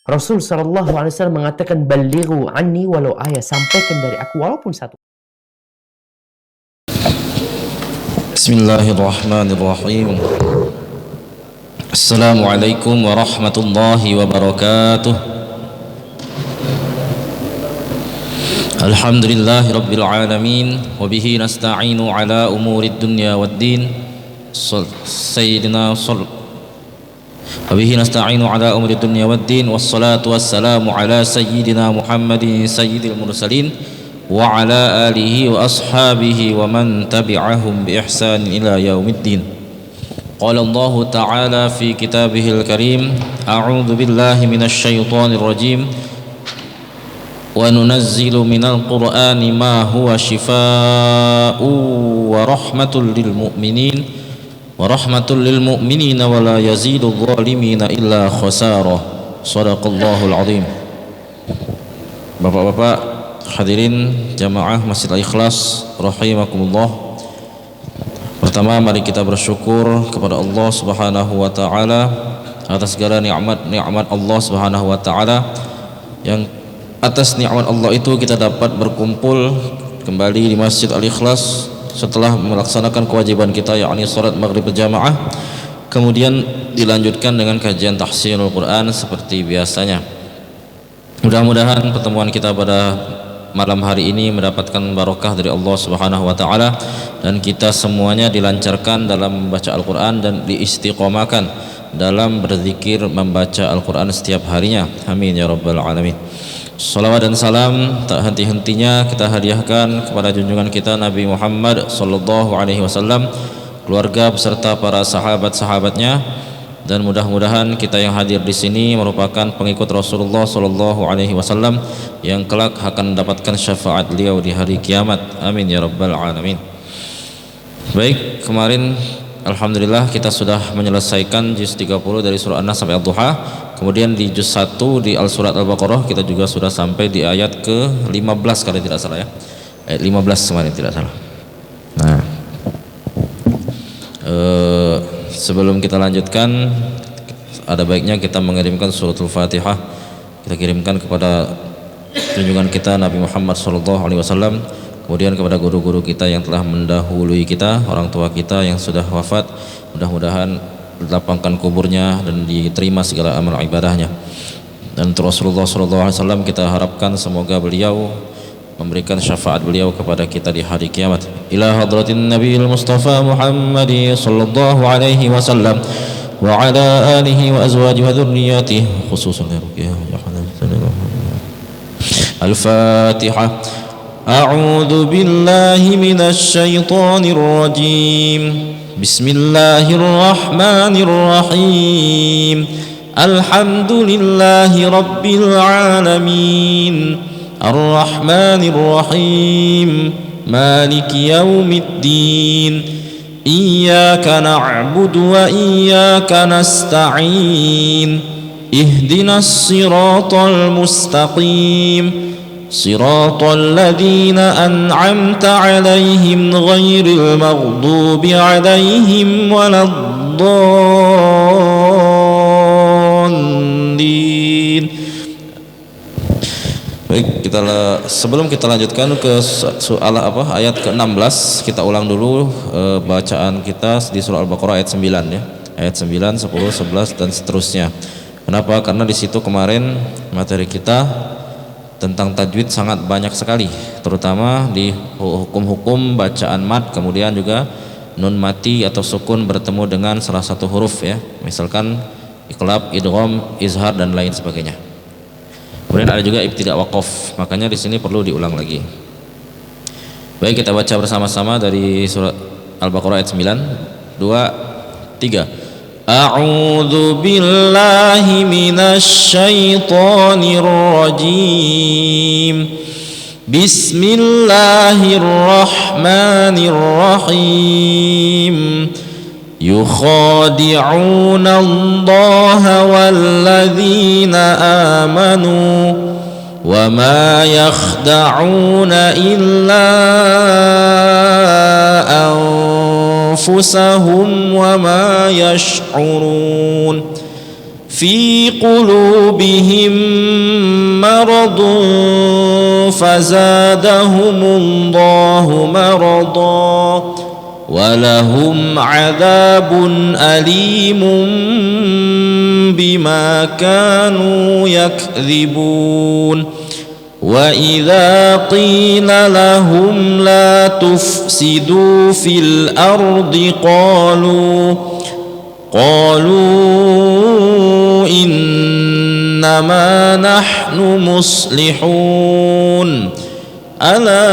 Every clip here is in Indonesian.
Rasul sallallahu alaihi wasallam mengatakan, "Ballighu anni walau ayat." Sampaikan dari aku walaupun satu. Bismillahirrahmanirrahim. Assalamualaikum warahmatullahi wabarakatuh. Alhamdulillahi rabbil alamin, wa bihi nasta'inu ala umurid dunya waddin. Sayyidina وبه نستعين على أمر الدنيا والدين والصلاة والسلام على سيدنا محمد سيد المرسلين وعلى آله وأصحابه ومن تبعهم بإحسان إلى يوم الدين. قال الله تعالى في كتابه الكريم: أعوذ بالله من الشيطان الرجيم وننزل من القرآن ما هو شفاء ورحمة للمؤمنين ولا يزيد الظالمين إلا خسارة. Shadaqallahul azim. Bapak-bapak hadirin jamaah Masjid Al-Ikhlas rahimakumullah. Pertama, mari kita bersyukur kepada Allah Subhanahu wa taala atas segala nikmat Allah Subhanahu wa taala, yang atas nikmat Allah itu kita dapat berkumpul kembali di Masjid Al-Ikhlas setelah melaksanakan kewajiban kita, yakni salat maghrib berjamaah, kemudian dilanjutkan dengan kajian tahsinul Quran seperti biasanya. Mudah-mudahan pertemuan kita pada malam hari ini mendapatkan barokah dari Allah Subhanahu wa taala, dan kita semuanya dilancarkan dalam membaca Al-Quran dan diistiqomahkan dalam berzikir membaca Al-Quran setiap harinya. Amin ya rabbal alamin. Salawat dan salam tak henti-hentinya kita hadiahkan kepada junjungan kita Nabi Muhammad sallallahu alaihi wasallam, keluarga beserta para sahabat-sahabatnya, dan mudah-mudahan kita yang hadir di sini merupakan pengikut Rasulullah sallallahu alaihi wasallam yang kelak akan mendapatkan syafaat beliau di hari kiamat. Amin ya rabbal alamin. Baik, kemarin alhamdulillah kita sudah menyelesaikan juz 30 dari surah An-Nas sampai Ad-Duha. Kemudian di juz 1 di Al-Surat Al-Baqarah kita juga sudah sampai di ayat ke-15 kalau tidak salah ya. Ayat 15 kemarin tidak salah. Nah, sebelum kita lanjutkan, ada baiknya kita mengirimkan suratul Fatihah. Kita kirimkan kepada junjungan kita Nabi Muhammad SAW, kemudian kepada guru-guru kita yang telah mendahului kita, orang tua kita yang sudah wafat, mudah-mudahan dilapangkan kuburnya dan diterima segala amal ibadahnya. Dan Rasulullah SAW kita harapkan semoga beliau memberikan syafaat beliau kepada kita di hari kiamat. Ila hadratin Nabiil Mustafa Muhammad sallallahu alaihi wasallam wa ala alihi wa azwajihi wa dhurriyyatihi khususan ya Ruqyah ya Hanan. Al-Fatihah. A'udzu billahi minasy syaithanir rajim. Bismillahirrahmanirrahim. Alhamdulillahi rabbil alamin. Ar-Rahmanir-Rahim. Maliki yaumiddin. Iyyaka na'budu wa iyyaka nasta'in. Ihdinas siratal mustaqim. صراط الذين أنعمت عليهم غير المغضوب عليهم ولا الضالين. Baik, sebelum kita lanjutkan ke soal ayat ke-16, kita ulang dulu bacaan kita di surah Al-Baqarah ayat 9 ya. Ayat 9, 10, 11 dan seterusnya. Kenapa? Karena di situ kemarin materi kita tentang tajwid sangat banyak sekali, terutama di hukum-hukum bacaan mad, kemudian juga nun mati atau sukun bertemu dengan salah satu huruf ya, misalkan iqlab, idgham, izhar dan lain sebagainya. Kemudian ada juga ibtida' waqaf, makanya di sini perlu diulang lagi. Baik, kita baca bersama-sama dari surat Al-Baqarah ayat 9, 2, 3. A'udzu billahi minasy syaithanir rajim. Bismillahirrahmanirrahim. Yukhadi'una Allaha walladzina amanu wa ma yakhda'una illa أنفسهم وما يشعرون في قلوبهم مرض فزادهم الله مرضا ولهم عذاب أليم بما كانوا يكذبون وإذا قيل لهم لا تفسدوا في الأرض قالوا إنما نحن مصلحون ألا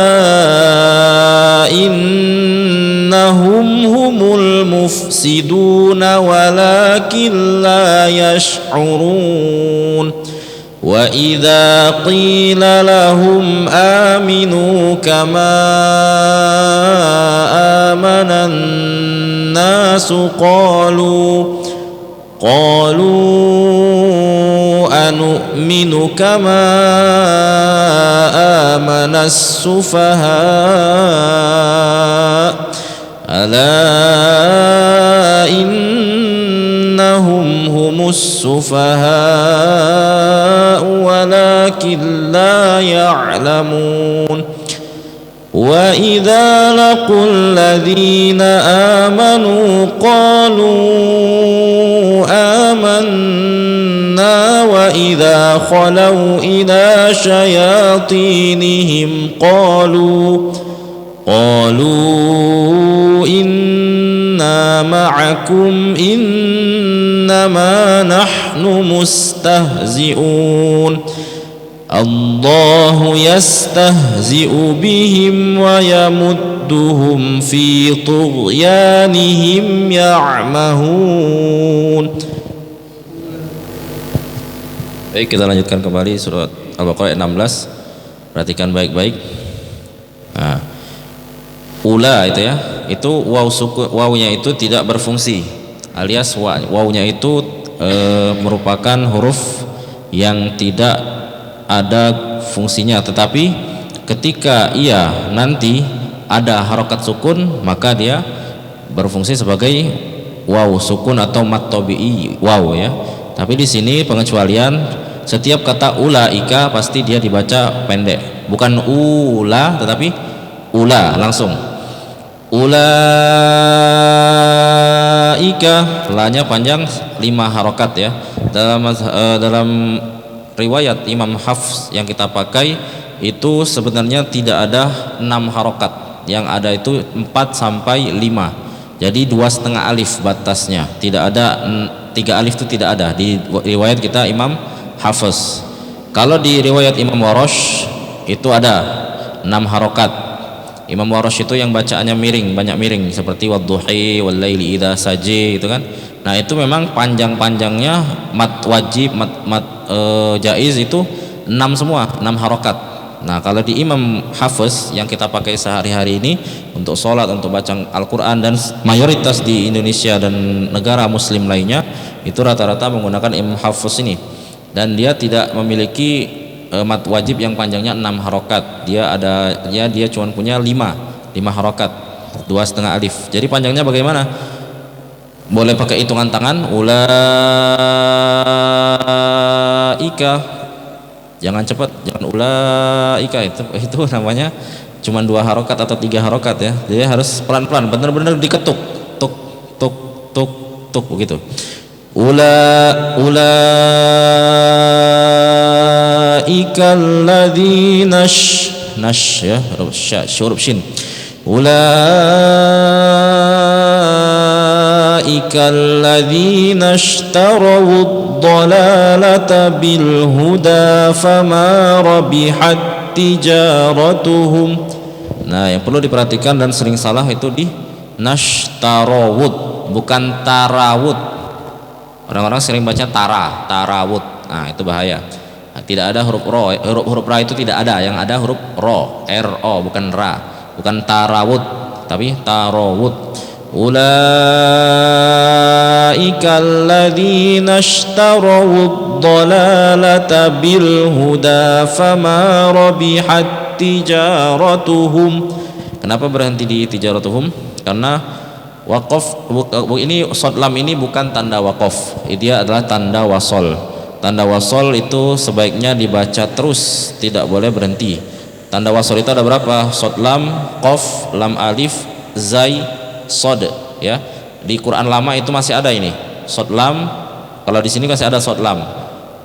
إنهم هم المفسدون ولكن لا يشعرون وإذا قيل لهم آمنوا كما آمن الناس قالوا أنؤمن كما آمن السفهاء ألا إنهم هم السفهاء ولكن لا يعلمون وإذا لقوا الذين آمنوا قالوا آمنا وإذا خلوا إلى شياطينهم قالوا إنا معكم إنما نحن مستهزئون الله يستهزئ بهم ويمدهم في طغيانهم يعمهون. Baik, kita lanjutkan kembali surat Al-Baqarah ayat 16. Perhatikan baik-baik. Nah, ula itu ya, itu wawnya itu tidak berfungsi, alias wawnya itu merupakan huruf yang tidak ada fungsinya, tetapi ketika ia nanti ada harokat sukun maka dia berfungsi sebagai waw sukun atau mat tabi'i waw ya. Tapi di sini pengecualian, setiap kata ulaika pasti dia dibaca pendek, bukan ula tetapi ula langsung. Ulaika lanya panjang 5 harokat ya. Dalam riwayat Imam Hafs yang kita pakai itu sebenarnya tidak ada 6 harokat, yang ada itu 4 sampai 5. Jadi 2,5 alif batasnya, tidak ada 3 alif, itu tidak ada di riwayat kita Imam Hafs. Kalau di riwayat Imam Warosh itu ada 6 harokat. Imam Warosh itu yang bacaannya miring, banyak miring, seperti wadduhi wallaili idza saji itu kan. Nah itu memang panjang-panjangnya mat wajib, mat jaiz itu 6 semua, 6 harokat. Nah kalau di Imam Hafiz yang kita pakai sehari-hari ini untuk sholat, untuk baca Al-Quran, dan mayoritas di Indonesia dan negara muslim lainnya itu rata-rata menggunakan Imam Hafiz ini, dan dia tidak memiliki mat wajib yang panjangnya 6 harokat. Dia cuma punya 5 harokat, 2,5 alif. Jadi panjangnya bagaimana? Boleh pakai hitungan tangan, ulaika, jangan cepat, jangan ulaika, itu namanya cuma 2 harokat atau 3 harokat ya. Jadi harus pelan-pelan, benar-benar diketuk, tuk tuk tuk tuk begitu. Ulaika alladzina nash ya, huruf shin. Ulaika alladzina ishtaraw ad-dalalata bil huda fama rabihat tijaratuhum. Nah, yang perlu diperhatikan dan sering salah itu di nashtarawud, bukan tarawud. Orang-orang sering baca tarawud. Nah, itu bahaya. Nah, tidak ada huruf ro, huruf ra itu tidak ada, yang ada huruf ro, ro, bukan ra. Bukan tarawud tapi tarawud. Ulaika alladzina ishtaraw ad-dalalata bil huda fama rabihat tijaratuhum. Kenapa berhenti di tijaratuhum? Karena ini sod lam ini bukan tanda waqaf, dia adalah tanda wasol. Tanda wasol itu sebaiknya dibaca terus, tidak boleh berhenti. Tanda wasol itu ada berapa? Sod lam, qaf, lam alif, zai, sod, ya. Di Quran lama itu masih ada ini sod lam, kalau di sini masih ada sod lam.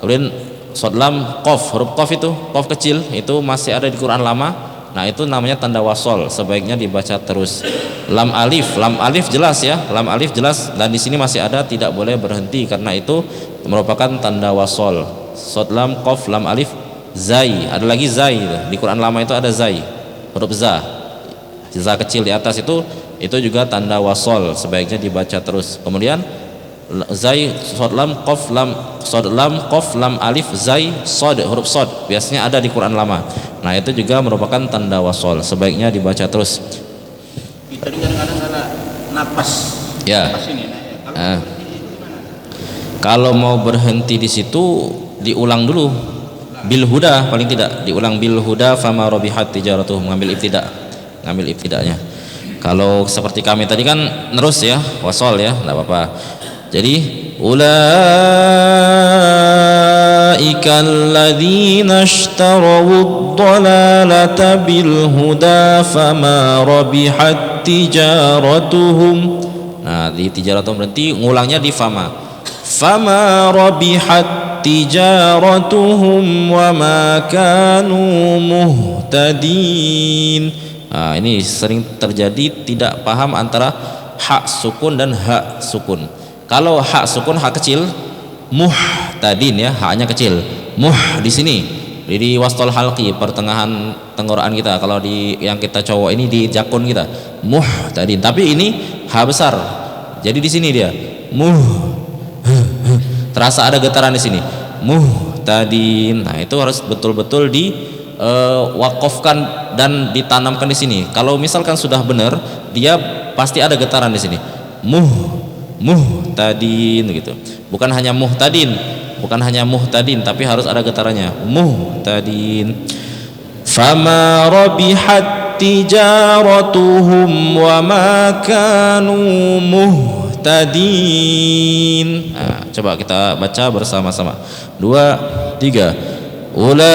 Kemudian sod lam, qaf, huruf qaf itu qaf kecil itu masih ada di Quran lama. Nah itu namanya tanda wasol, sebaiknya dibaca terus. Lam alif jelas ya, lam alif jelas, dan di sini masih ada, tidak boleh berhenti karena itu merupakan tanda wasol. Sod lam, qaf, lam alif, zai, ada lagi zai, di Quran lama itu ada zai, huruf za kecil di atas itu juga tanda wasol, sebaiknya dibaca terus. Kemudian zai, sod lam, qaf, lam alif, zai, sod, huruf sod biasanya ada di Quran lama. Nah itu juga merupakan tanda wasol, sebaiknya dibaca terus. Tadi kadang-kadang salah napas. Ya. Kalau mau berhenti di situ diulang dulu bil huda, paling tidak diulang bil huda fama rabihat tijaratuhum, ngambil ibtidanya. Kalau seperti kami tadi kan terus ya wasol ya, enggak apa-apa. Jadi ulaika alladzina ishtarawud dhalalata bil huda fama rabihat tijaratuhum. Nah di tijaratuhum berarti ngulangnya di fama rabihat tijaratuhum wa ma kanu muhtadin. Nah ini sering terjadi tidak paham antara hak sukun dan hak sukun. Kalau hak sukun, hak kecil, muhtadin ya, haknya kecil. Di sini di wastol halqi, pertengahan tenggorokan kita. Kalau di yang kita cowok ini di jakun kita, muhtadin. Tapi ini ha besar. Jadi di sini dia terasa ada getaran di sini. Muhtadin. Nah, itu harus betul-betul di wakofkan dan ditanamkan di sini. Kalau misalkan sudah benar, dia pasti ada getaran di sini. Muhtadin gitu. Bukan hanya muhtadin, tapi harus ada getarannya. Muhtadin. Fama rabihat tijaratuhum wa ma kanu muhtadin. Nah, coba kita baca bersama-sama. 2, 3. Ulaika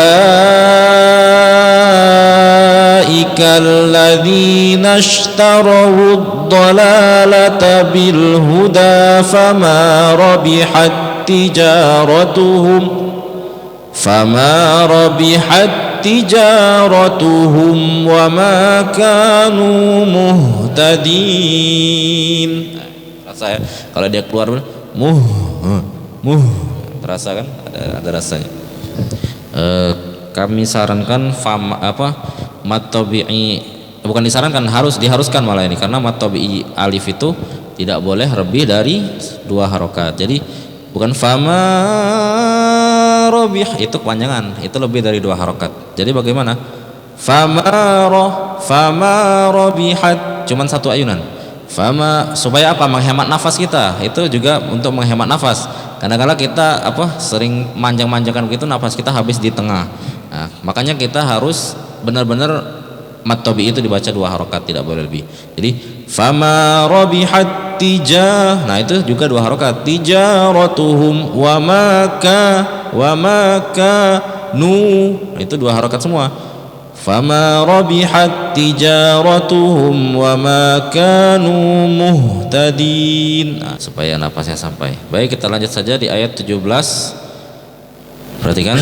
alladzina ishtarawud dhalalata bil huda fama rabihat tijaratuhum wa ma kanu muhtadin. Rasa ya kalau dia keluar terasa kan ada rasanya. Kami sarankan mat tabi'i, bukan disarankan, diharuskan malah ini, karena mat tabi'i alif itu tidak boleh lebih dari 2 harokat. Jadi bukan fama rabih, itu kepanjangan, itu lebih dari 2 harokat. Jadi bagaimana? Fama rabihat, cuman 1 ayunan. Supaya apa? Menghemat nafas kita. Itu juga untuk menghemat nafas. Kadang-kadang kita sering manjang-manjangkan begitu, nafas kita habis di tengah. Nah, makanya kita harus benar-benar mat tabi'i itu dibaca 2 harokat, tidak boleh lebih. Jadi fama rabihat nah itu juga 2 harokat. Tijaratuhum wa maka itu 2 harokat semua. Fama rabihat tijaratuhum wa ma kanu muhtadin. Nah, supaya napasnya sampai. Baik, kita lanjut saja di ayat 17. Perhatikan.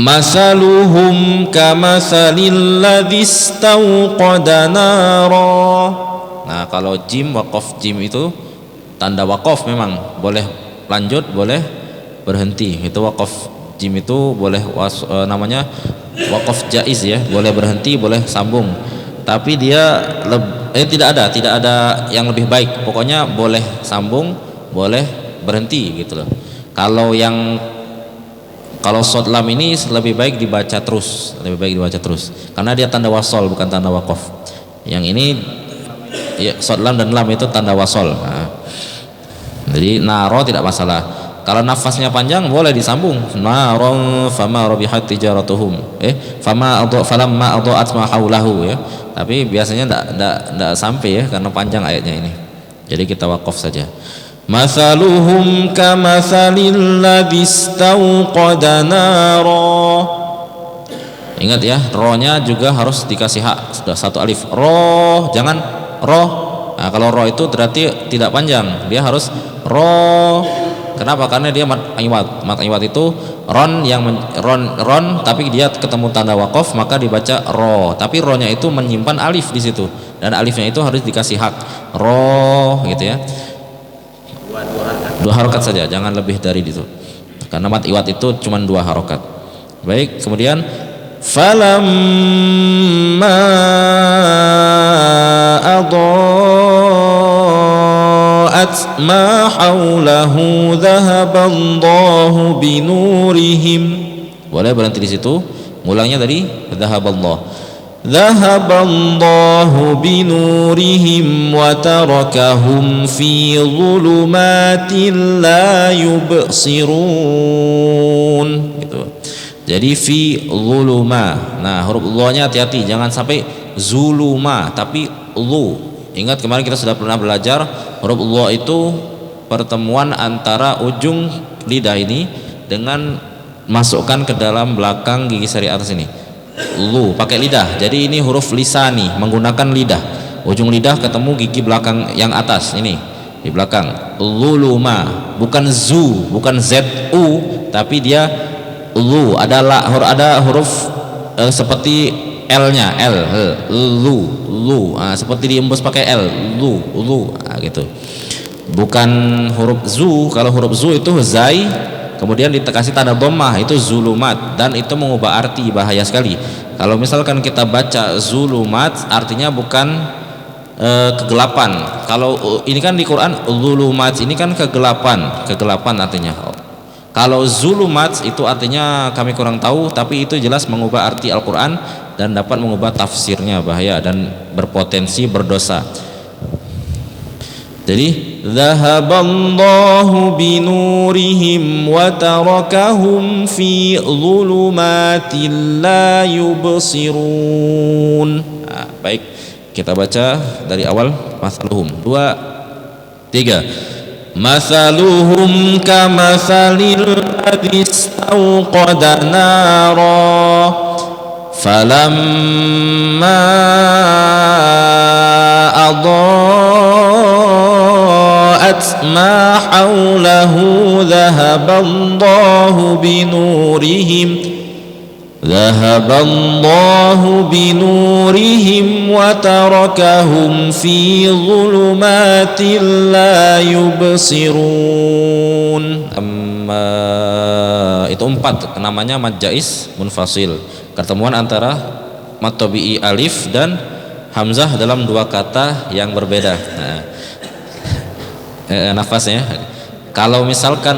Masaluhum kamasalil ladzi istauqada nara. Nah, kalau jim, waqaf jim itu tanda waqaf, memang boleh lanjut, boleh berhenti. Itu waqaf jim itu boleh namanya waqaf jaiz ya, boleh berhenti, boleh sambung. Tapi dia tidak ada yang lebih baik. Pokoknya boleh sambung, boleh berhenti gitu loh. Kalau sod lam ini lebih baik dibaca terus, karena dia tanda wasol bukan tanda waqaf. Yang ini ya, sod lam dan lam itu tanda wasol. Nah, jadi naro tidak masalah. Kalau nafasnya panjang boleh disambung. Naron fama rabihat tijaratuhum. Falamma adha'at ma haulahu ya. Tapi biasanya enggak sampai ya karena panjang ayatnya ini. Jadi kita wakaf saja. Mathaluhum kamathalil ladzi istauqada nara. Ingat ya, ro-nya juga harus dikasih hak. Sudah satu alif. Ro, jangan ro. Nah, kalau ro itu berarti tidak panjang. Dia harus ro. Kenapa? Karena dia mat iwad. Mat iwad itu ron yang ron tapi dia ketemu tanda wakaf maka dibaca ro. Tapi ro-nya itu menyimpan alif di situ dan alifnya itu harus dikasih hak. Ro gitu ya. Dua harokat saja, jangan lebih dari itu. Karena mat iwad itu cuma 2 harokat. Baik, kemudian falamma adha'at ma haulahu dhahaballahu binurihim. Boleh berhenti di situ. Mulangnya dari dhahaballahu binurihim wa tarakahum fi dhulumatin la yubsirun. Gitu. Jadi fi zuluma. Nah, huruf lu-nya hati-hati, jangan sampai zuluma tapi lu. Ingat kemarin kita sudah pernah belajar huruf lu itu pertemuan antara ujung lidah ini dengan masukkan ke dalam belakang gigi seri atas ini. Lu pakai lidah. Jadi ini huruf lisani menggunakan lidah. Ujung lidah ketemu gigi belakang yang atas ini di belakang. Zuluma, bukan zu, bukan zu, tapi dia lu, ada huruf seperti L-nya, lu, seperti diembus pakai L, lu, gitu. Bukan huruf zu. Kalau huruf zu itu zai, kemudian dikasih tanda dhammah, itu zulumat, dan itu mengubah arti, bahaya sekali. Kalau misalkan kita baca zulumat, artinya bukan kegelapan. Kalau ini kan di Quran zulumat, ini kan kegelapan artinya. Kalau zulumat itu artinya kami kurang tahu, tapi itu jelas mengubah arti Al-Quran dan dapat mengubah tafsirnya, bahaya dan berpotensi berdosa. Jadi dhahaballahu binurihim wa tarakahum fi dhulumatin la yubsirun. Nah, baik, kita baca dari awal. Mathaluhum 2, 3. Mathaluhum kamathalil ladzi istauqada nara falamma adha'at ma haulahu dhahaballahu binurihim wa tarakahum fi dhulumatin la yubsirun. Itu 4, namanya mad jaiz munfasil, pertemuan antara mad tabi'i alif dan hamzah dalam 2 kata yang berbeda. Nafasnya, kalau misalkan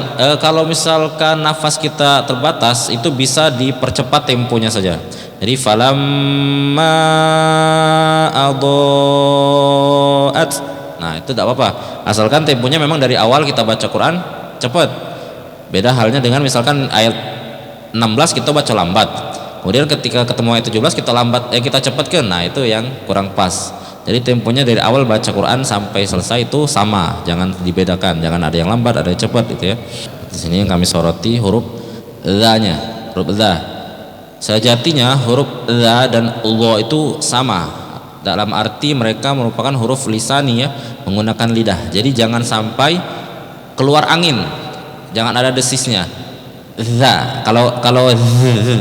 nafas kita terbatas, itu bisa dipercepat temponya saja. Jadi falamma adha'at, nah itu tidak apa-apa, asalkan temponya memang dari awal kita baca Quran cepat. Beda halnya dengan misalkan ayat 16 kita baca lambat, kemudian ketika ketemu ayat 17 kita cepatkan, nah itu yang kurang pas. Jadi temponya dari awal baca Quran sampai selesai itu sama, jangan dibedakan, jangan ada yang lambat, ada yang cepat gitu ya. Di sini yang kami soroti huruf dha-nya, huruf dha. Sejatinya huruf dha dan Allah itu sama, dalam arti mereka merupakan huruf lisani ya, menggunakan lidah. Jadi jangan sampai keluar angin, jangan ada desisnya. Dha, kalau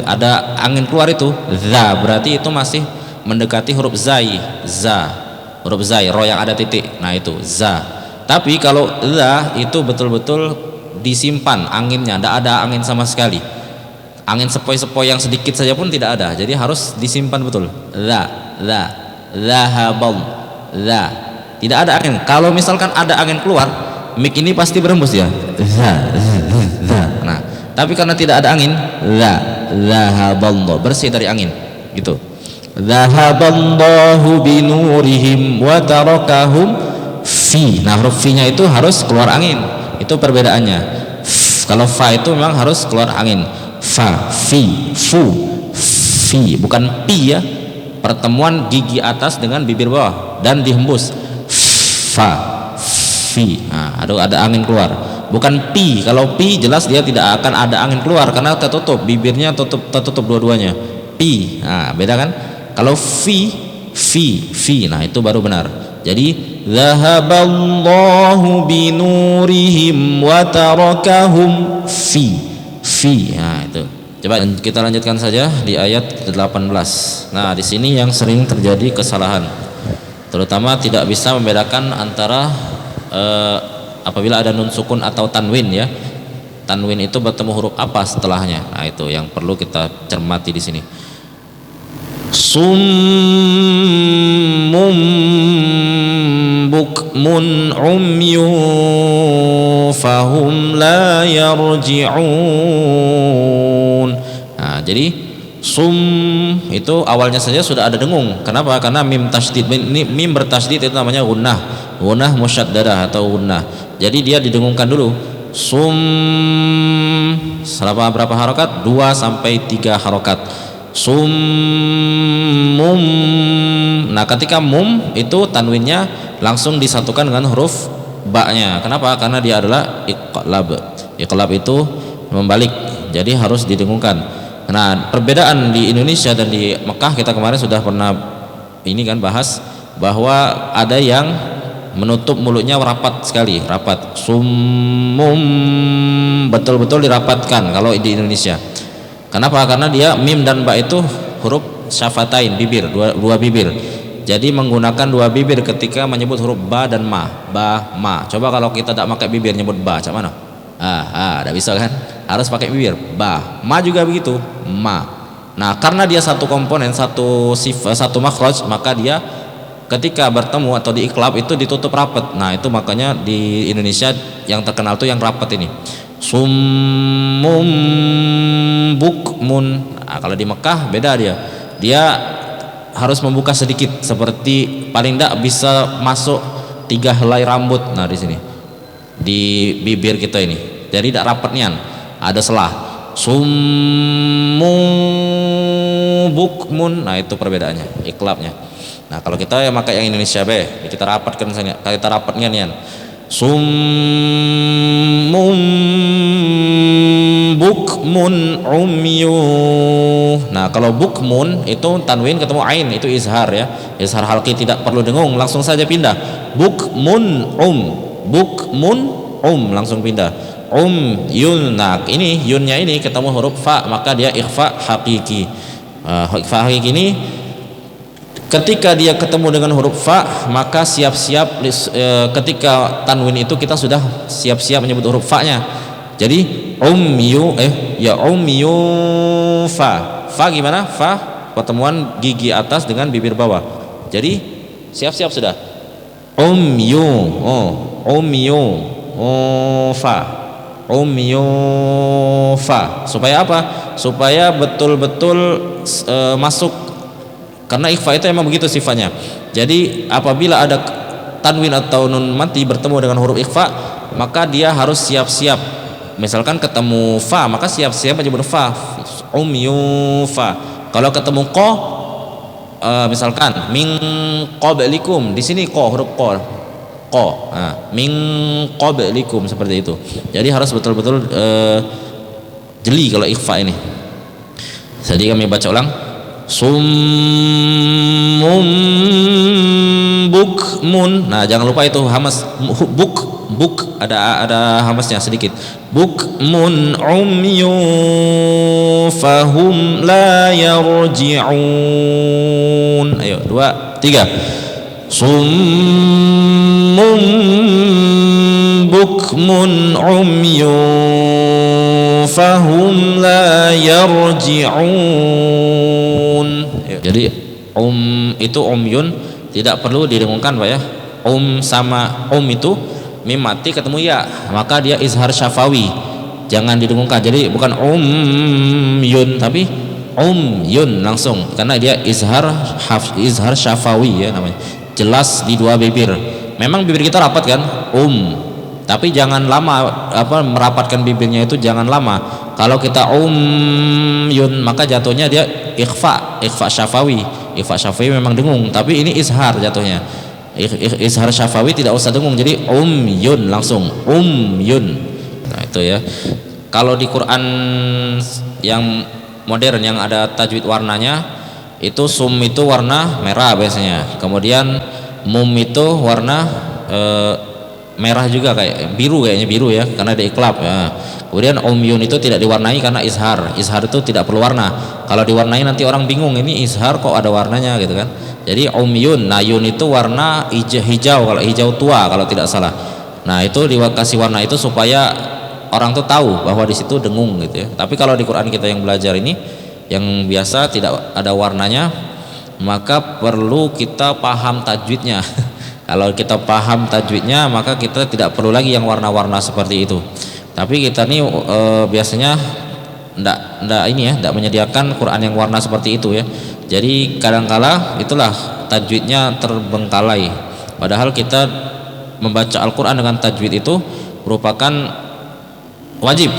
ada angin keluar itu dha, berarti itu masih mendekati huruf zai, huruf zai, ro yang ada titik, nah itu za. Tapi kalau dha itu betul-betul disimpan anginnya, tidak ada angin sama sekali, angin sepoi-sepoi yang sedikit saja pun tidak ada, jadi harus disimpan betul. Dhahabal, tidak ada angin. Kalau misalkan ada angin keluar, mic ini pasti berembus ya. Nah, tapi karena tidak ada angin, dhahaballah, bersih dari angin, gitu. Dhahaballahu binurihim wa tarakahum fi. Nah, huruf fi-nya itu harus keluar angin. Itu perbedaannya. Kalau fa itu memang harus keluar angin. Fa, fi, fu, fi, bukan pi ya. Pertemuan gigi atas dengan bibir bawah dan dihembus. Fa, fi. Nah, ada angin keluar. Bukan pi. Kalau pi jelas dia tidak akan ada angin keluar karena tertutup, bibirnya tertutup dua-duanya. Pi. Nah, beda kan? Kalau fi, nah itu baru benar. Jadi Zahaballahu binurihim wa tarakahum fi. Nah itu. Coba kita lanjutkan saja di ayat 18. Nah, di sini yang sering terjadi kesalahan. Terutama tidak bisa membedakan antara apabila ada nun sukun atau tanwin ya. Tanwin itu bertemu huruf apa setelahnya. Nah, itu yang perlu kita cermati di sini. Summum bukmun umyun fahum la yarji'un. Nah, jadi sum itu awalnya saja sudah ada dengung. Kenapa? Karena mim tasydid. Mim bertasydid itu namanya gunnah musyaddadah atau gunnah. Jadi dia didengungkan dulu. Sum selama berapa harokat? 2 sampai 3 harokat. Summum. Nah, ketika mum itu tanwinnya langsung disatukan dengan huruf ba-nya. Kenapa? Karena dia adalah iqlab. Iqlab itu membalik, jadi harus didengungkan. Nah, perbedaan di Indonesia dan di Mekah kita kemarin sudah pernah ini kan bahas bahwa ada yang menutup mulutnya rapat sekali, rapat. Summum betul-betul dirapatkan kalau di Indonesia. Kenapa? Karena dia mim dan ba itu huruf syafatain, bibir, dua bibir. Jadi menggunakan 2 bibir ketika menyebut huruf ba dan ma. Ba, ma. Coba kalau kita tidak pakai bibir nyebut ba, macam mana? Tidak bisa kan? Harus pakai bibir. Ba. Ma juga begitu. Ma. Nah, karena dia satu komponen, satu makhraj, maka dia ketika bertemu atau di iklab itu ditutup rapat. Nah, itu makanya di Indonesia yang terkenal tuh yang rapat ini. Summum bukmun. Nah, kalau di Mekah beda dia harus membuka sedikit, seperti paling tidak bisa masuk 3 helai rambut. Nah, di sini di bibir kita ini, jadi tidak rapat nian, ada selah. Summu bukmun. Nah, itu perbedaannya, iklabnya. Nah, kalau kita yang pakai yang Indonesia kita rapatkan misalnya, kita rapatnya nian. Summum bukmun umyuh. Nah, kalau bukmun itu tanwin ketemu ain, itu izhar ya, izhar halqi, tidak perlu dengung, langsung saja pindah. Bukmun langsung pindah. Yun. Nah, ini yunnya ini ketemu huruf fa, maka dia ikhfa hakiki. Ikhfa hakiki ini ketika dia ketemu dengan huruf fa, maka siap-siap ketika tanwin itu kita sudah siap-siap menyebut huruf fa-nya. Jadi umyu fa. Fa gimana? Fa pertemuan gigi atas dengan bibir bawah. Jadi siap-siap sudah. Umyu fa. Umyu fa. Supaya apa? Supaya betul-betul masuk. Karena ikhfa itu emang begitu sifatnya. Jadi apabila ada tanwin atau nun mati bertemu dengan huruf ikhfa, maka dia harus siap-siap. Misalkan ketemu fa, maka siap-siap menyebut fa. Umyu fa. Kalau ketemu ko, misalkan min qablikum, di sini ko, huruf ko. Nah, min qablikum, seperti itu. Jadi harus betul-betul jeli kalau ikhfa ini. Jadi kami baca ulang. Summum bukmun. Nah, jangan lupa itu hamas buk ada hamasnya sedikit. Bukmun umyu fahum la yarji'un. Ayo 2 3. Summum bukmun umyu fahum la yarji'un. Jadi itu umyun tidak perlu didengungkan Pak ya. Sama itu mim mati ketemu ya, maka dia izhar syafawi, jangan didengungkan. Jadi bukan umyun tapi umyun langsung, karena dia izhar syafawi ya namanya, jelas di 2 bibir. Memang bibir kita rapat kan, Tapi jangan lama merapatkan bibirnya itu jangan lama. Kalau kita yun maka jatuhnya dia ikhfa syafawi. Ikhfa syafawi memang dengung, tapi ini izhar jatuhnya. Izhar syafawi tidak usah dengung, jadi yun langsung yun. Nah itu ya. Kalau di Quran yang modern yang ada tajwid warnanya itu sum itu warna merah biasanya, kemudian mum itu warna merah juga kayak kayaknya biru ya karena ada iklab ya. Kemudian yun itu tidak diwarnai karena izhar itu tidak perlu warna. Kalau diwarnai nanti orang bingung ini izhar kok ada warnanya gitu kan. Jadi yun, nah yun itu warna hijau, kalau hijau tua kalau tidak salah. Nah itu dikasih warna itu supaya orang tuh tahu bahwa di situ dengung gitu ya. Tapi kalau di Quran kita yang belajar ini yang biasa tidak ada warnanya, maka perlu kita paham tajwidnya. Kalau kita paham tajwidnya maka kita tidak perlu lagi yang warna-warna seperti itu. Tapi kita nih biasanya ndak menyediakan Quran yang warna seperti itu ya. Jadi kadangkala itulah tajwidnya terbengkalai. Padahal kita membaca Al-Quran dengan tajwid itu merupakan wajib.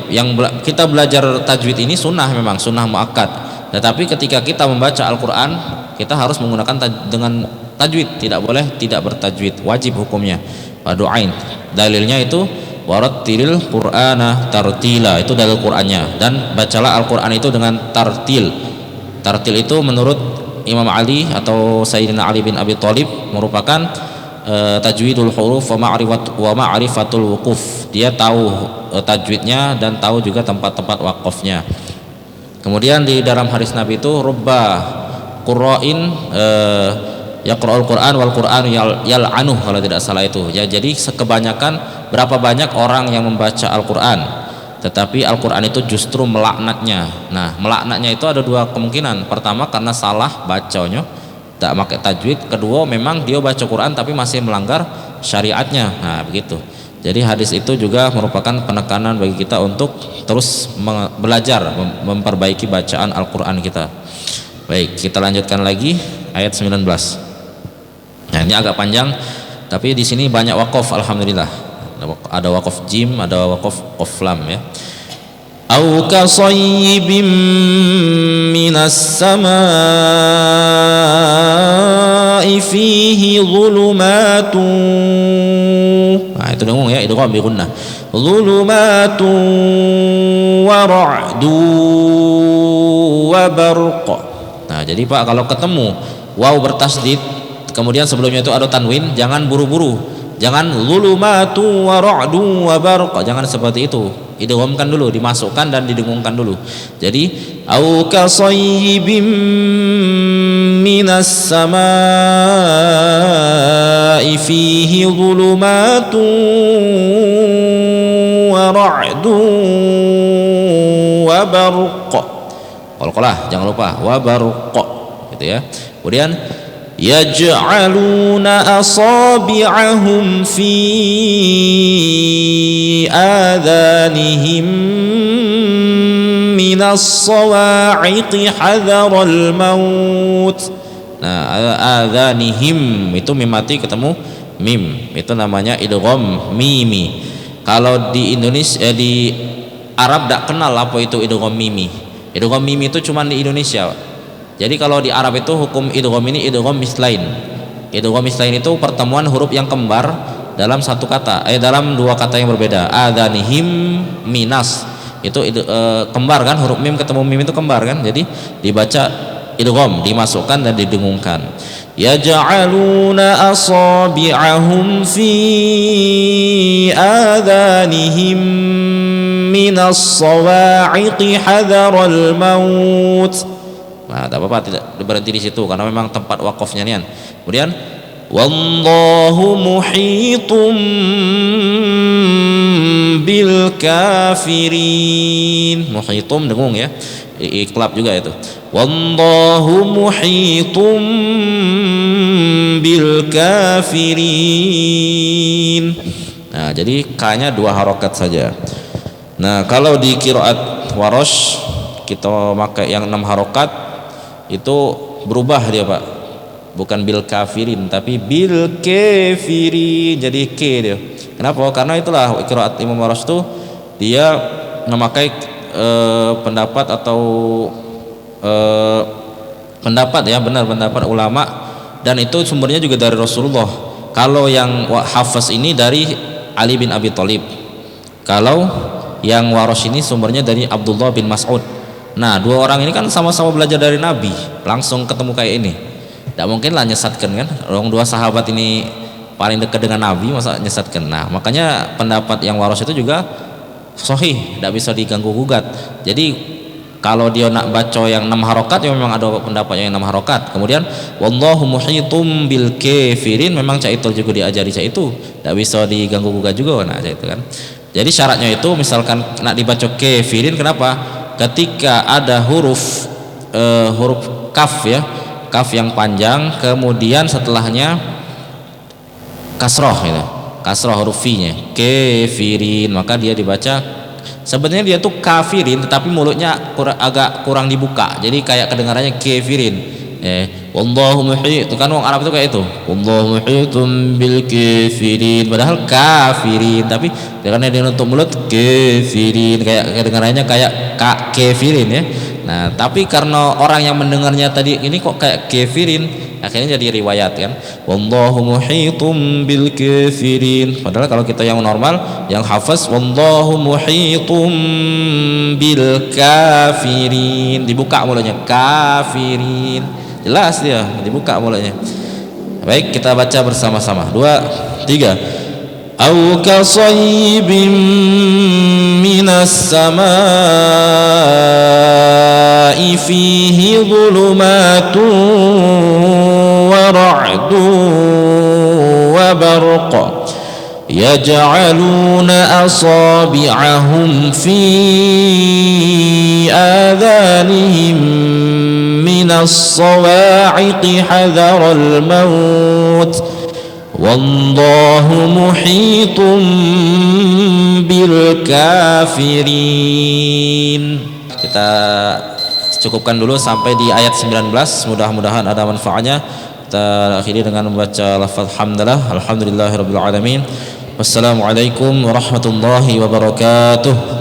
Yang kita belajar tajwid ini sunnah, memang sunnah muakkad. Tetapi ketika kita membaca Al-Quran kita harus menggunakan dengan tajwid, tidak boleh tidak bertajwid, wajib hukumnya. Wadu'ain, dalilnya itu warattilil Qur'ana tartila, itu dalil Qur'annya. Dan bacalah Al-Quran itu dengan tartil. Tartil itu menurut Imam Ali atau Sayyidina Ali bin Abi Thalib merupakan tajwidul huruf wa ma'rifatul wuquf. Dia tahu tajwidnya dan tahu juga tempat-tempat wakafnya. Kemudian di dalam hadis Nabi itu rubba qurra'in yaqra'ul Qur'an wal Qur'an yal'anuh, kalau tidak salah itu ya. Jadi kebanyakan, berapa banyak orang yang membaca Al-Quran tetapi Al-Quran itu justru melaknatnya. Nah melaknatnya itu ada dua kemungkinan. Pertama karena salah bacanya, tidak pakai tajwid. Kedua memang dia baca Quran tapi masih melanggar syariatnya. Nah begitu. Jadi hadis itu juga merupakan penekanan bagi kita untuk terus belajar memperbaiki bacaan Al-Quran kita. Baik, kita lanjutkan lagi ayat 19. Nah ini agak panjang, tapi di sini banyak wakaf, alhamdulillah. Ada wakaf jim, ada wakaf qaf lam ya. Au kasayyibim minas samaa'i fihi dhulumatun. Nah itu dengung ya, idgham bi gunnah. Dhulumatun wa ra'dun wa barq. Nah jadi Pak, kalau ketemu waw bertasdid kemudian sebelumnya itu ada tanwin, jangan buru-buru, jangan zulumatu wa ra'du wa barq, jangan seperti itu. Idghamkan dulu, dimasukkan dan didengungkan dulu. Jadi au kasayyibim minas samaa'i fihi zulumatu wa ra'du wa barq. Qalqalah jangan lupa, wa barq gitu ya. Kemudian yaj'aluna asabi'ahum fi adhanihim minas sawa'iqi hadharal maut. Nah adhanihim itu mim mati ketemu mim, itu namanya idgham mimi. Kalau di Indonesia di Arab tidak kenal apa itu idgham mimi. Idgham mimi itu cuma di Indonesia. Jadi kalau di Arab itu hukum idgham ini idgham mislain. Idgham mislain itu pertemuan huruf yang kembar dalam satu kata, dalam dua kata yang berbeda. Adhanihim minas itu kembar kan, huruf mim ketemu mim itu kembar kan. Jadi dibaca idgham, dimasukkan dan didengungkan. Yaj'aluna asabi'ahum fi adhanihim minas sawa'iqi hadharal maut. Nah, tak apa-apa, tidak berhenti di situ karena memang tempat wakafnya nian. Kemudian wallahu muhitum bil kafirin. Muhitum dengung ya. Iklab juga itu. Wallahu muhitum bil kafirin. Nah, jadi k-nya 2 harokat saja. Nah, kalau di qiraat Warash kita pakai yang 6 harokat itu berubah dia Pak, bukan bil kafirin tapi bil kafirin, jadi K dia. Kenapa? Karena itulah qiraat Imam Warsh itu dia memakai pendapat atau pendapat ya, benar pendapat ulama, dan itu sumbernya juga dari Rasulullah. Kalau yang hafaz ini dari Ali bin Abi Thalib, kalau yang Warsh ini sumbernya dari Abdullah bin Mas'ud. Nah, dua orang ini kan sama-sama belajar dari Nabi, langsung ketemu kayak ini. Tidak mungkin lah nyesatkan kan, orang dua sahabat ini paling dekat dengan Nabi, masa nyesatkan. Nah, makanya pendapat yang Warsh itu juga sahih, tidak bisa diganggu gugat. Jadi kalau dia nak baca yang 6 harokat, ya memang ada pendapat yang 6 harokat. Kemudian wallahu muhitum bil kafirin, memang cak itu juga diajari cak itu, tidak bisa diganggu gugat juga. Nah, cak itu kan. Jadi syaratnya itu misalkan nak dibaca kafirin, kenapa? Ketika ada huruf kaf ya, kaf yang panjang, kemudian setelahnya kasroh gitu, kasroh huruf fi-nya kafirin, maka dia dibaca sebenarnya dia tuh kafirin tetapi mulutnya agak kurang dibuka, jadi kayak kedengarannya kafirin. Wallahu muhit, itu kan orang Arab itu kayak itu, wallahu muhitum bil kafirin, padahal kafirin, tapi karena dia nutup mulut kafirin, kayak kedengarannya kayak kafirin ya. Nah, tapi karena orang yang mendengarnya tadi ini kok kayak kafirin, akhirnya jadi riwayat kan, wallahu muhitum bil kafirin. Padahal kalau kita yang normal, yang hafaz wallahu muhitum bil kafirin, dibuka mulutnya kafirin, jelas dia dibuka mulutnya. Baik, kita baca bersama-sama. 2, 3. Au kasayyibin minas samaa'i fihi dhulumatun wa ra'dun wa barq yaj'aluna asabi'ahum fi adhanihim minas sawa'iqi hadharal maut wallahu muhitum bil kafirin. Kita cukupkan dulu sampai di ayat 19, mudah-mudahan ada manfaatnya. Kita akhiri dengan membaca lafaz hamdalah, alhamdulillahirabbil alamin. Wassalamualaikum warahmatullahi wabarakatuh.